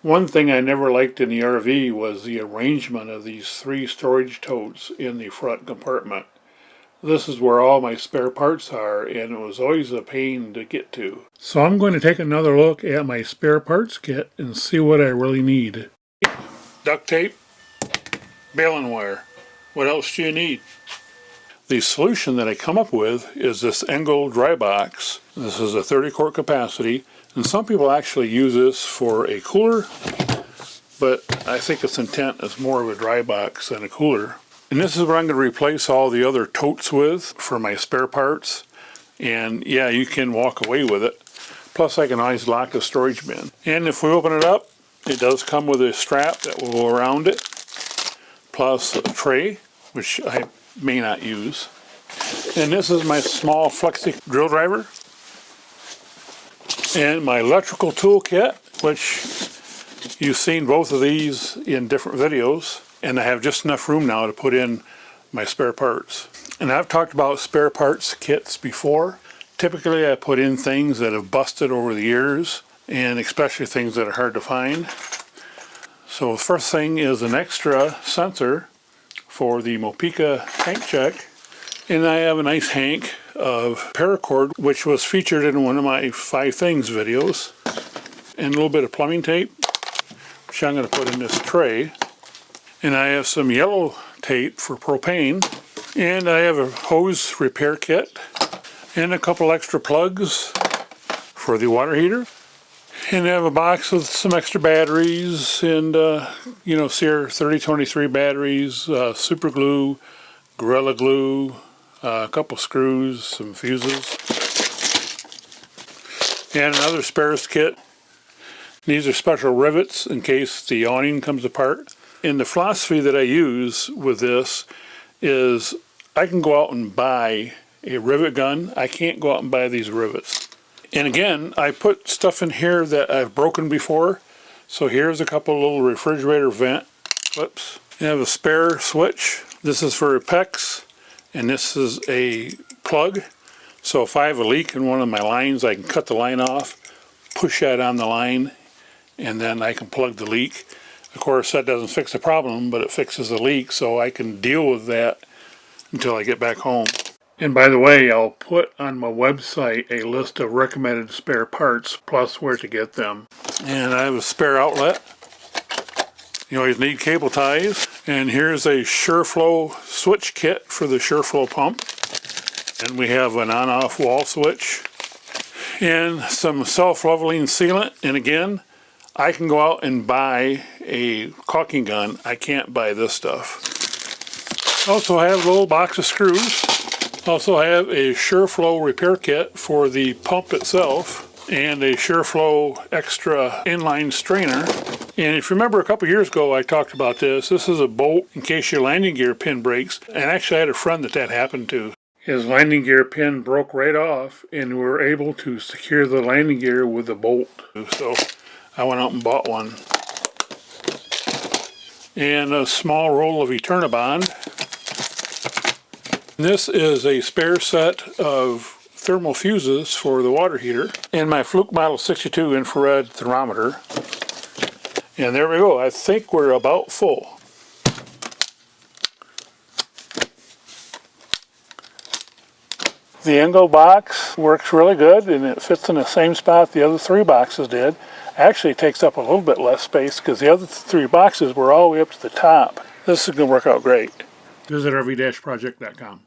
One thing I never liked in the RV was the arrangement of these 3 storage totes in the front compartment. This is where all my spare parts are, and it was always a pain to get to. So I'm going to take another look at my spare parts kit and see what I really need. Duct tape, baling wire. What else do you need? The solution that I come up with is this Engel dry box. This is a 30 quart capacity, and some people actually use this for a cooler, but I think its intent is more of a dry box than a cooler. And this is what I'm going to replace all the other totes with for my spare parts. And yeah, you can walk away with it. Plus I can always lock the storage bin. And if we open it up, it does come with a strap that will go around it, plus a tray, which I may not use. And this is my small flexi drill driver. And my electrical tool kit, which you've seen both of these in different videos. And I have just enough room now to put in my spare parts. And I've talked about spare parts kits before. Typically I put in things that have busted over the years, and especially things that are hard to find. So the first thing is an extra sensor for the Mopica tank check. And I have a nice hank of paracord, which was featured in one of my 5 things videos. And a little bit of plumbing tape, which I'm going to put in this tray. And I have some yellow tape for propane, and I have a hose repair kit, and a couple extra plugs for the water heater. And I have a box with some extra batteries, and Sierra 3023 batteries, super glue, Gorilla Glue, a couple screws, some fuses, and another spares kit. These are special rivets in case the awning comes apart. And the philosophy that I use with this is I can go out and buy a rivet gun. I can't go out and buy these rivets. And again, I put stuff in here that I've broken before. So here's a couple little refrigerator vent clips. I have a spare switch. This is for a PEX, and this is a plug. So if I have a leak in one of my lines, I can cut the line off, push that on the line, and then I can plug the leak. Of course, that doesn't fix the problem, but it fixes the leak, so I can deal with that until I get back home. And by the way, I'll put on my website a list of recommended spare parts, plus where to get them. And I have a spare outlet. You always need cable ties. And here's a SureFlow switch kit for the SureFlow pump. And we have an on-off wall switch. And some self-leveling sealant. And again, I can go out and buy a caulking gun. I can't buy this stuff. Also, I have a little box of screws. Also, I have a SureFlow repair kit for the pump itself, and a SureFlow extra inline strainer. And if you remember a couple years ago, I talked about this. This is a bolt in case your landing gear pin breaks. And actually, I had a friend that happened to. His landing gear pin broke right off, and we were able to secure the landing gear with a bolt. So I went out and bought one. And a small roll of Eternabond. This is a spare set of thermal fuses for the water heater. And my Fluke Model 62 infrared thermometer. And there we go. I think we're about full. The Engel box works really good, and it fits in the same spot the other 3 boxes did. Actually, it takes up a little bit less space because the other 3 boxes were all the way up to the top. This is going to work out great. Visit rv-project.com.